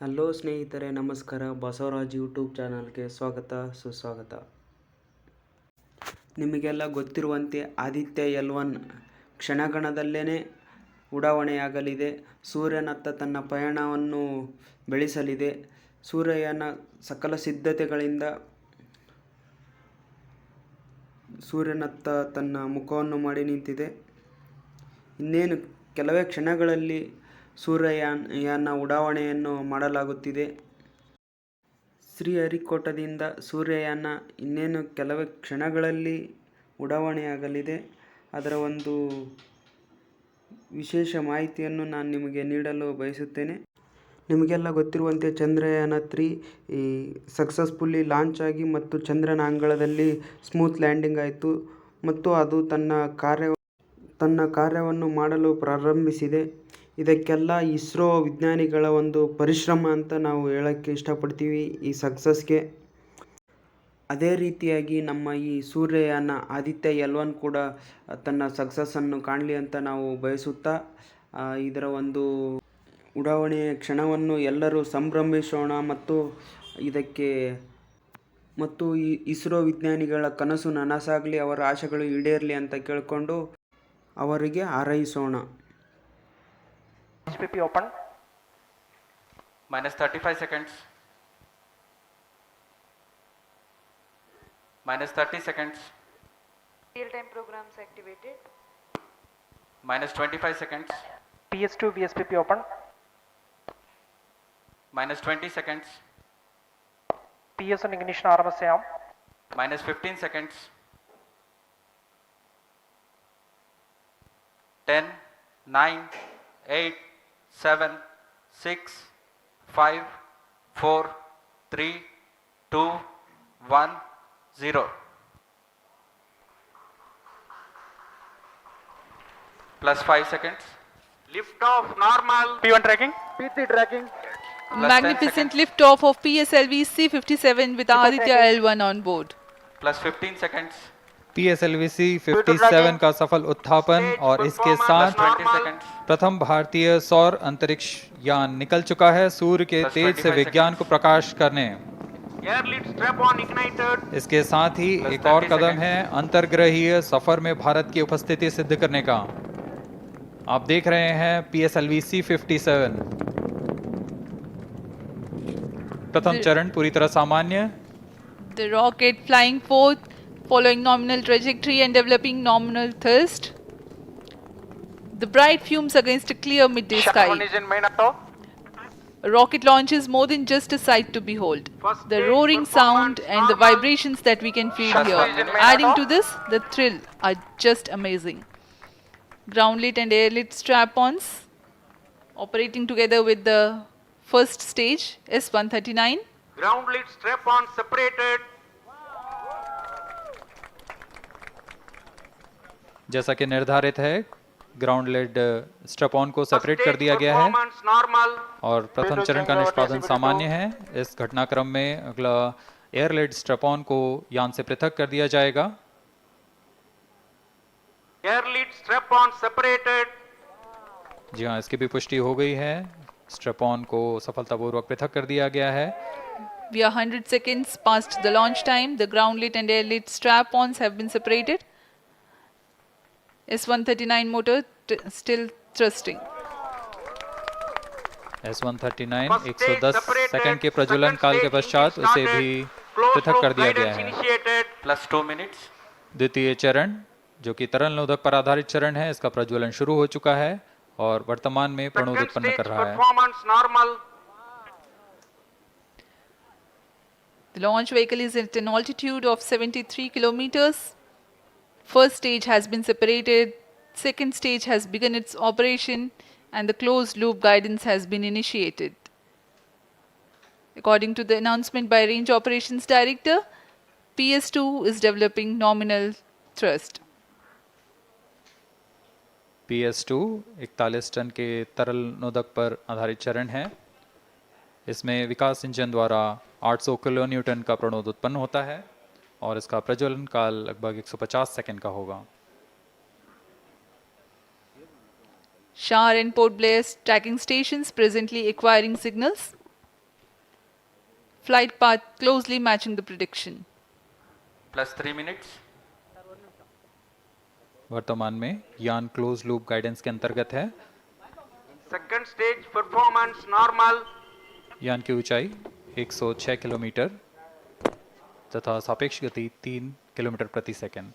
Hello ಸ್ನೇಹಿತರೆ, ನಮಸ್ಕಾರ. Basavaraj YouTube ಚಾನಲ್ಗೆ ಸ್ವಾಗತ, ಸುಸ್ವಾಗತ. ನಿಮಗೆಲ್ಲ ಗೊತ್ತಿರುವಂತೆ ಆದಿತ್ಯ L1 ಕ್ಷಣಗಣದಲ್ಲೇ ಉಡಾವಣೆಯಾಗಲಿದೆ. ಸೂರ್ಯನತ್ತ ತನ್ನ ಪಯಣವನ್ನು ಬೆಳೆಸಲಿದೆ. ಸೂರ್ಯಯಾನ ಸಕಲ ಸಿದ್ಧತೆಗಳಿಂದ ಸೂರ್ಯನತ್ತ ತನ್ನ ಮುಖವನ್ನು ಮಾಡಿ ನಿಂತಿದೆ. ಇನ್ನೇನು ಕೆಲವೇ ಕ್ಷಣಗಳಲ್ಲಿ ಸೂರ್ಯಯಾನ ಉಡಾವಣೆಯನ್ನು ಮಾಡಲಾಗುತ್ತಿದೆ. ಶ್ರೀಹರಿಕೋಟದಿಂದ ಸೂರ್ಯಯಾನ ಇನ್ನೇನು ಕೆಲವೇ ಕ್ಷಣಗಳಲ್ಲಿ ಉಡಾವಣೆಯಾಗಲಿದೆ. ಅದರ ಒಂದು ವಿಶೇಷ ಮಾಹಿತಿಯನ್ನು ನಾನು ನಿಮಗೆ ನೀಡಲು ಬಯಸುತ್ತೇನೆ. ನಿಮಗೆಲ್ಲ ಗೊತ್ತಿರುವಂತೆ ಚಂದ್ರಯಾನ 3 ಸಕ್ಸಸ್ಫುಲ್ಲಿ ಲಾಂಚ್ ಆಗಿ ಮತ್ತು ಚಂದ್ರನ ಅಂಗಳದಲ್ಲಿ ಸ್ಮೂತ್ ಲ್ಯಾಂಡಿಂಗ್ ಆಯಿತು ಮತ್ತು ಅದು ತನ್ನ ಕಾರ್ಯವನ್ನು ಮಾಡಲು ಪ್ರಾರಂಭಿಸಿದೆ. ಇದಕ್ಕೆಲ್ಲ ಇಸ್ರೋ ವಿಜ್ಞಾನಿಗಳ ಒಂದು ಪರಿಶ್ರಮ ಅಂತ ನಾವು ಹೇಳೋಕ್ಕೆ ಇಷ್ಟಪಡ್ತೀವಿ ಈ ಸಕ್ಸಸ್ಗೆ. ಅದೇ ರೀತಿಯಾಗಿ ನಮ್ಮ ಈ ಸೂರ್ಯಯಾನ ಆದಿತ್ಯ L1 ಕೂಡ ತನ್ನ ಸಕ್ಸಸ್ಸನ್ನು ಕಾಣಲಿ ಅಂತ ನಾವು ಬಯಸುತ್ತಾ ಇದರ ಒಂದು ಉಡಾವಣೆಯ ಕ್ಷಣವನ್ನು ಎಲ್ಲರೂ ಸಂಭ್ರಮಿಸೋಣ ಮತ್ತು ಈ ಇಸ್ರೋ ವಿಜ್ಞಾನಿಗಳ ಕನಸು ನನಸಾಗಲಿ, ಅವರ ಆಶೆಗಳು ಈಡೇರಲಿ ಅಂತ ಕೇಳಿಕೊಂಡು ಅವರಿಗೆ ಹಾರೈಸೋಣ. HPP open. Minus 35 seconds. Minus 30 seconds. Real-time programs activated. Minus 25 seconds. PS2 VSPP open. Minus 20 seconds. PS1 ignition RMS on. Minus 15 seconds. 10, 9, 8, 7, 6, 5, 4, 3, 2, 1, 0. Plus 5 seconds. Lift off normal. P1 tracking. PT tracking. Plus Magnificent lift-off of PSLV C-57 with Aditya L1 on board. Plus 15 seconds. PSLV C-57 का सफल उत्थापन और इसके साथ 20 seconds. प्रथम भारतीय सौर अंतरिक्ष यान निकल चुका है सूर्य के Plus तेज से 25 विज्ञान को प्रकाश करने। Air lead strap on ignited. इसके साथ ही Plus एक और 30 कदम seconds. है अंतर्ग्रहीय सफर में भारत की उपस्थिति सिद्ध करने का। आप देख रहे हैं PSLV C-57 प्रथम चरण पूरी तरह सामान्य। The rocket flying forth, following nominal trajectory and developing nominal thrust. The bright fumes against a clear midday Shuttle sky. engine main up. A rocket launch is more than just a sight to behold. First The stage roaring sound performance and the normal. vibrations that we can feel Shuttle here, engine adding to this, the thrill are just amazing. Ground lit and air lit strap-ons operating together with the first stage S-139. Ground lead strap on separated. जैसा कि निर्धारित है ground lead strap on को First separate कर stage दिया गया है performance normal. और प्रथम चरण का निष्पादन सामान्य है। इस घटनाक्रम में अगला एयर लेड स्ट्रैप ऑन को यान से पृथक कर दिया जाएगा। Air lead strap on separated. जी हाँ, इसकी भी पुष्टि हो गई है। स्ट्रैप ऑन को सफलतापूर्वक पृथक कर दिया गया है। We are 100 seconds past the launch time. The ground lit and air lit strap-ons have been separated. S-139 motor still thrusting. S-139 First stage 110 separated. Second के प्रज्वलन Second काल के stage पश्चात engine उसे started. भी Closed पृथक loop कर दिया गया guidance है। initiated. Plus 2 minutes. द्वितीय चरण जो कि तरल नोदक पर आधारित चरण है, इसका प्रज्वलन शुरू हो चुका है और वर्तमान में प्रणोद Second उत्पन्न stage कर रहा है। performance normal. The launch vehicle is at an altitude of 73 kilometers. First stage has been separated. Second stage has begun its operation and the closed loop guidance has been initiated. According to the announcement by Range Operations Director, PS2 is developing nominal thrust. PS2 41 ton के तरल नोदक पर आधारित चरण है। इसमें विकास engine द्वारा 800 kilo Newton का प्रणोद उत्पन्न होता है और इसका प्रज्वलन काल लगभग 150 सेकंड का होगा। Shar and Port Blair tracking stations presently acquiring signals. flight path closely matching the prediction. Plus 3 minutes. वर्तमान में यान क्लोज लूप गाइडेंस के अंतर्गत है। Second stage performance normal. यान की ऊंचाई 106 किलोमीटर तथा सापेक्ष गति 3 किलोमीटर प्रति second.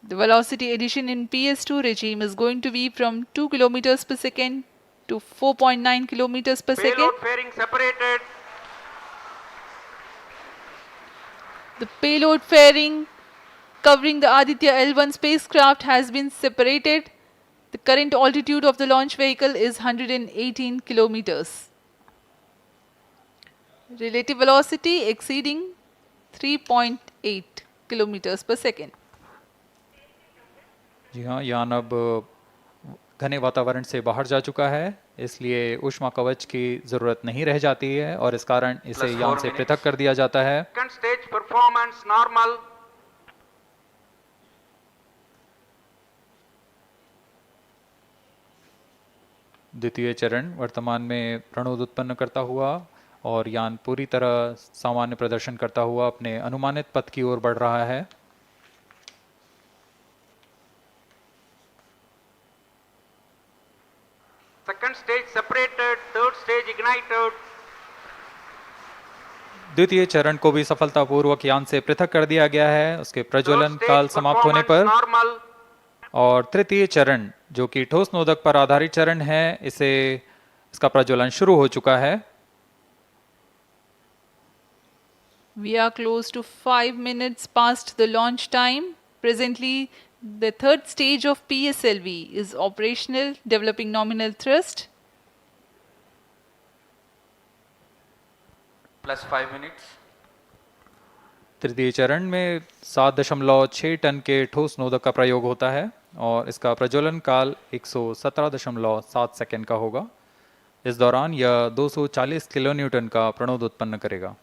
The velocity addition in PS2 regime is going to be from 2 kilometers per second to 4.9 kilometers per second. Payload fairing separated. The payload fairing covering the Aditya L1 spacecraft has been separated. The current altitude of the launch vehicle is 118 kilometers. Relative velocity exceeding 3.8 kilometers per second. जी हाँ, यान अब घने वातावरण से बाहर जा चुका है, इसलिए ऊष्मा कवच की जरूरत नहीं रह जाती है और इस कारण इसे Plus यान 4 से minutes. पृथक कर दिया जाता है। Second stage performance normal. द्वितीय चरण वर्तमान में प्रणोद उत्पन्न करता हुआ और यान पूरी तरह सामान्य प्रदर्शन करता हुआ अपने अनुमानित पथ की ओर बढ़ रहा है। Second stage separated. Third stage ignited. द्वितीय चरण को भी सफलतापूर्वक यान से पृथक कर दिया गया है उसके प्रज्वलन Third stage काल समाप्त होने performance पर। normal. और तृतीय चरण जो कि ठोस नोदक पर आधारित चरण है, इसका प्रज्वलन शुरू हो चुका है। We are close to 5 minutes past the launch time. Presently, the third stage of PSLV is operational, developing nominal thrust. Plus 5 minutes. तृतीय चरण में 7.6 टन के ठोस नोदक का प्रयोग होता है और इसका प्रज्वलन काल 117.7 सेकंड का होगा। इस दौरान यह 240 किलो न्यूटन का प्रणोद उत्पन्न करेगा।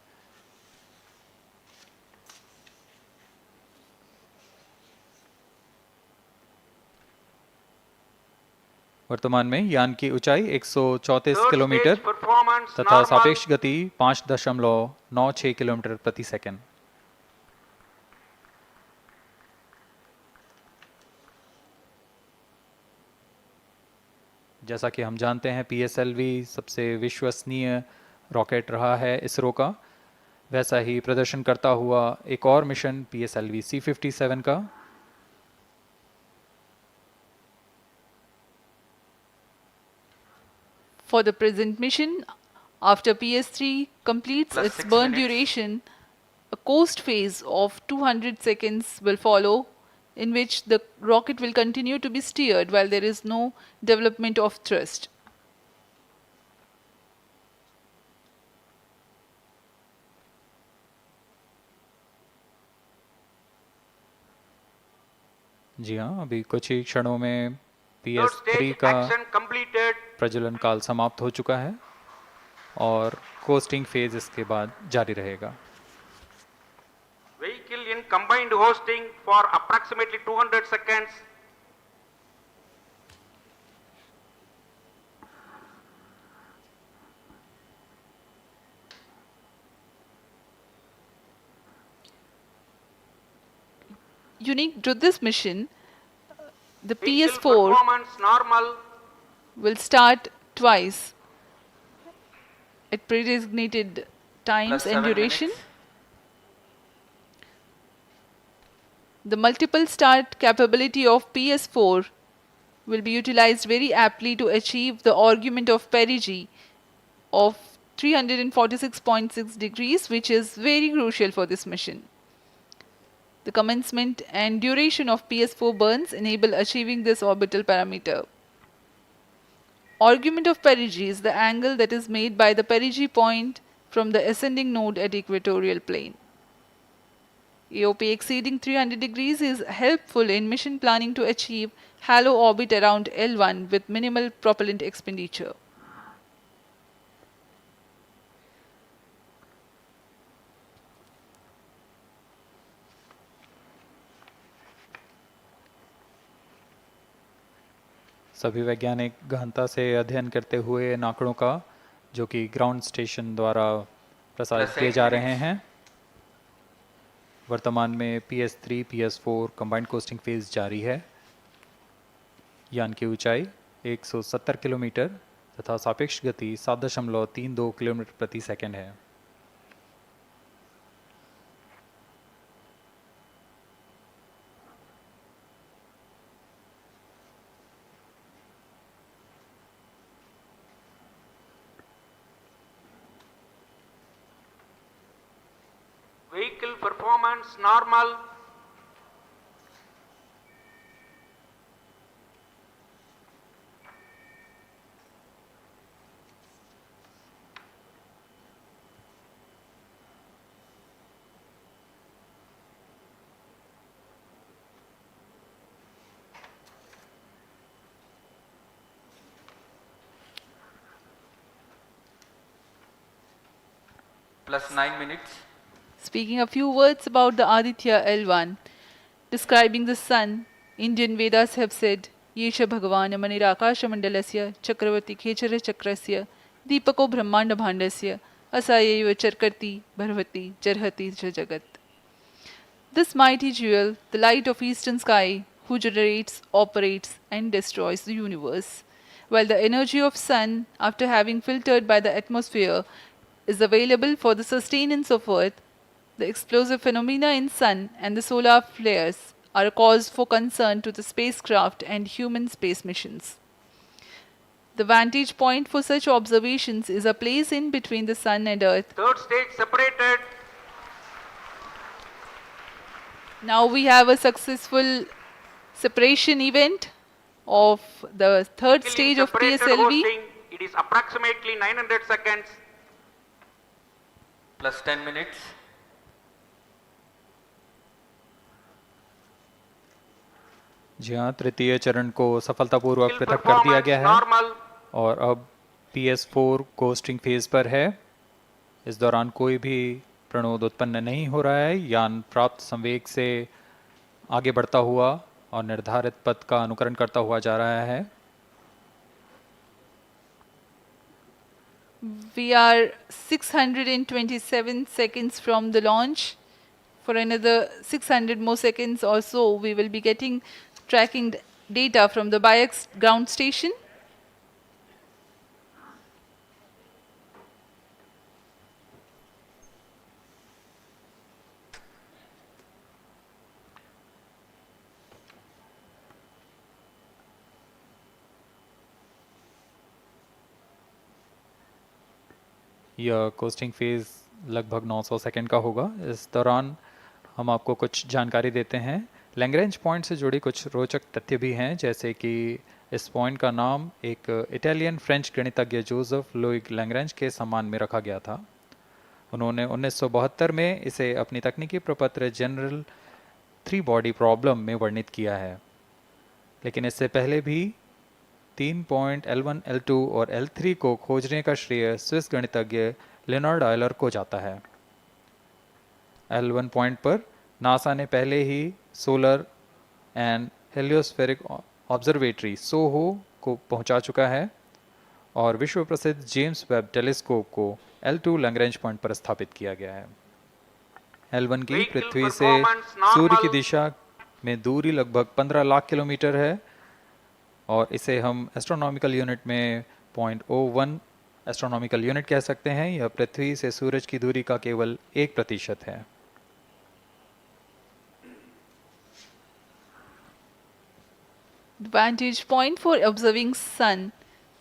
वर्तमान में यान की ऊंचाई 134 Third किलोमीटर stage performance तथा normal. सापेक्ष गति 5.96 किलोमीटर प्रति सेकंड। जैसा कि हम जानते हैं PSLV सबसे विश्वसनीय रॉकेट रहा है इसरो का, वैसा ही प्रदर्शन करता हुआ एक और मिशन PSLV C57 का। For the present mission, after PS3 completes Plus its 6 burn minutes. duration, a coast phase of 200 seconds will follow, in which the rocket will continue to be steered while there is no development of thrust. जी हाँ, अभी कुछ ही क्षणों में Third PS3 stage का action completed. प्रज्वलन काल समाप्त हो चुका है और कोस्टिंग फेज इसके बाद जारी रहेगा। Vehicle in combined hosting for approximately 200 seconds. Unique to this mission, the Vehicle PS4 performance normal. will start twice at pre-designated times Plus and 7 duration. minutes. The multiple start capability of PS4 will be utilized very aptly to achieve the argument of perigee of 346.6 degrees, which is very crucial for this mission. The commencement and duration of PS4 burns enable achieving this orbital parameter. Argument of perigee is the angle that is made by the perigee point from the ascending node at equatorial plane. AOP exceeding 300 degrees is helpful in mission planning to achieve halo orbit around L1 with minimal propellant expenditure. सभी वैज्ञानिक गहनता से अध्ययन करते हुए इन आंकड़ों का जो कि ग्राउंड स्टेशन द्वारा प्रसारित Plus किए 8 जा minutes. रहे हैं। वर्तमान में PS3 PS4 combined costing phase जारी है। यान की ऊंचाई 170 किलोमीटर तथा सापेक्ष गति 7.32 किलोमीटर प्रति सेकंड है। Vehicle performance normal. Plus 9 minutes. Speaking a few words about the Aditya L1, describing the sun, Indian Vedas have said, Yesha Bhagavan Manirakasha Mandalasya Chakravarti Khechara Chakrasya Deepako Brahmanda Bhandasya Asayeva Charkarti Bharvati Jarhati Jagat. This mighty jewel, the light of eastern sky, who generates, operates and destroys the universe, while the energy of sun, after having filtered by the atmosphere, is available for the sustenance of earth, the explosive phenomena in sun and the solar flares are a cause for concern to the spacecraft and human space missions. The vantage point for such observations is a place in between the sun and earth. Third stage separated. Now we have a successful separation event of the third stage of Separated PSLV. hosting. It is approximately 900 seconds. Plus 10 minutes. जी हाँ, तृतीय चरण को सफलतापूर्वक Vehicle पृथक कर दिया performance गया है normal. और अब PS4 कोस्टिंग फेज पर है। इस दौरान कोई भी प्रणोद उत्पन्न नहीं हो रहा है। यान प्राप्त संवेग से आगे बढ़ता हुआ और निर्धारित पथ का अनुकरण करता हुआ जा रहा है। We are 627 seconds from the launch. For another 600 more seconds or so, we will be getting tracking data from the BIAX ground station. यह कोस्टिंग फेज लगभग 900 सेकंड का होगा। इस दौरान हम आपको कुछ जानकारी देते हैं। लैग्रेंज पॉइंट से जुड़ी कुछ रोचक तथ्य भी हैं, जैसे कि इस पॉइंट का नाम एक इटालियन फ्रेंच गणितज्ञ जोसेफ लुइग लैग्रेंज के सम्मान में रखा गया था। उन्होंने 1972 में इसे अपनी तकनीकी प्रपत्र जनरल 3 बॉडी प्रॉब्लम में वर्णित किया है, लेकिन इससे पहले भी 3 पॉइंट L1, L2 और L3 को खोजने का श्रेय स्विस गणितज्ञ लियोनार्ड आयलर को जाता है। L1 पॉइंट पर नासा ने पहले ही सोलर एंड हेलियोस्फेरिक ऑब्जर्वेटरी सोहो को पहुंचा चुका है और विश्व प्रसिद्ध जेम्स वेब टेलीस्कोप को L2 लैग्रेंज पॉइंट पर स्थापित किया गया है। L1 की पृथ्वी से सूर्य की दिशा में दूरी लगभग 15 लाख किलोमीटर है और इसे हम एस्ट्रोनॉमिकल यूनिट में 0.01 एस्ट्रोनॉमिकल यूनिट कह सकते हैं। यह पृथ्वी से सूरज की दूरी का केवल 1% है। The vantage point for observing sun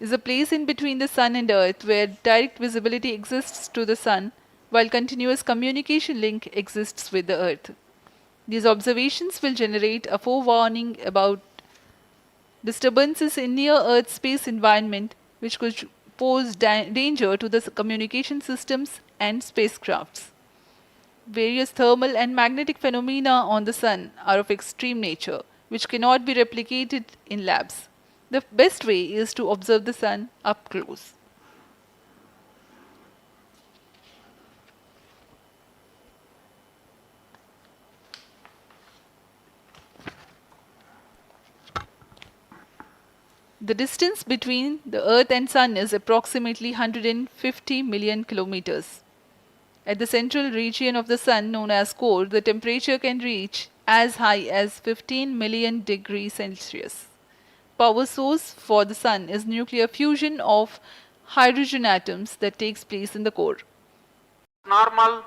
is a place in between the sun and earth where direct visibility exists to the sun while continuous communication link exists with the earth. These observations will generate a forewarning about disturbances in near earth space environment which could pose danger to the communication systems and spacecrafts. Various thermal and magnetic phenomena on the sun are of extreme nature, which cannot be replicated in labs. The best way is to observe the sun up close. The distance between the Earth and Sun is approximately 150 million kilometers. At the central region of the Sun, known as core, the temperature can reach as high as 15 million degrees Celsius. Power source for the Sun is nuclear fusion of hydrogen atoms that takes place in the core. Normal.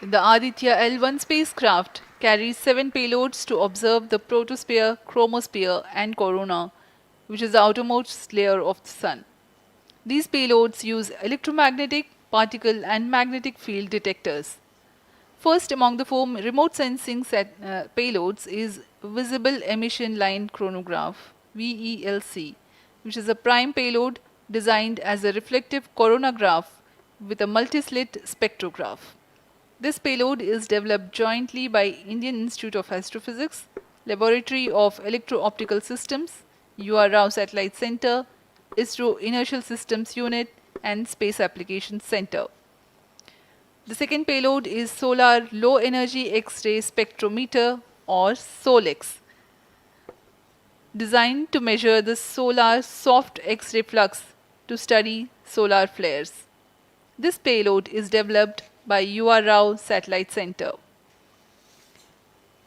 The Aditya L1 spacecraft carries 7 payloads to observe the protosphere, chromosphere, and corona, which is the outermost layer of the Sun. These payloads use electromagnetic, particle, and magnetic field detectors. First among the 4 remote sensing payloads is Visible Emission Line Chronograph (VELC), which is a prime payload designed as a reflective coronagraph with a multi-slit spectrograph. This payload is developed jointly by Indian Institute of Astrophysics, Laboratory of Electro-Optical Systems, UR Rao Satellite Center, ISRO Inertial Systems Unit, and Space Applications Center. The second payload is Solar Low Energy X-ray Spectrometer, or SOLEX, designed to measure the solar soft X-ray flux to study solar flares. This payload is developed by UR Rao Satellite Center.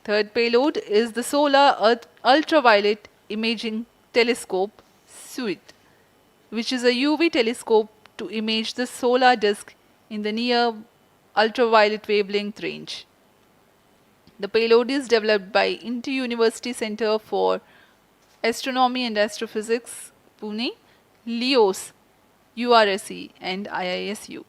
Third payload is the Solar Earth Ultraviolet Imaging Telescope SUIT, which is a UV telescope to image the solar disk in the near ultraviolet wavelength range. The payload is developed by Inter-University Center for Astronomy and Astrophysics, Pune, LEOS, URSE, and IISU.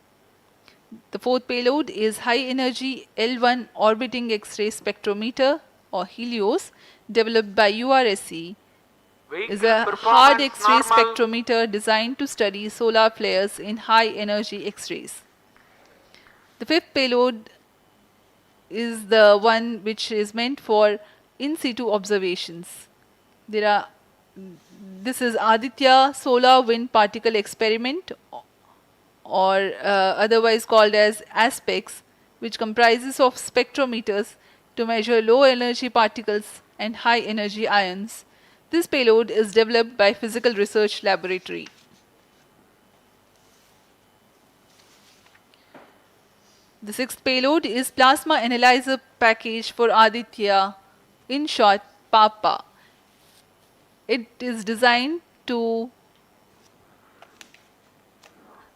The fourth payload is High Energy L1 Orbiting X-ray Spectrometer, or HELIOS, developed by URSE. Is a hard X-ray spectrometer designed to study solar flares in high energy X-rays. The fifth payload is the one which is meant for in situ observations. This is Aditya Solar Wind Particle Experiment, or otherwise called as ASPEX, which comprises of spectrometers to measure low energy particles and high energy ions. This payload is developed by Physical Research Laboratory. The sixth payload is Plasma Analyzer Package for Aditya, in short PAPA. It is designed to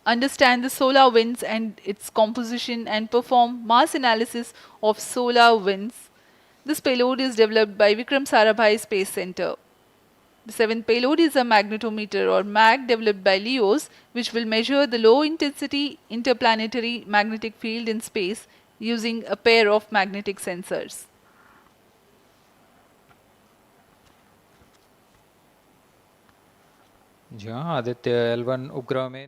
understand the solar winds and its composition and perform mass analysis of solar winds. This payload is developed by Vikram Sarabhai Space Center. The seventh payload is a magnetometer, or MAG, developed by LEOS, which will measure the low intensity interplanetary magnetic field in space using a pair of magnetic sensors. जी हाँ, Aditya L1 उपग्रह में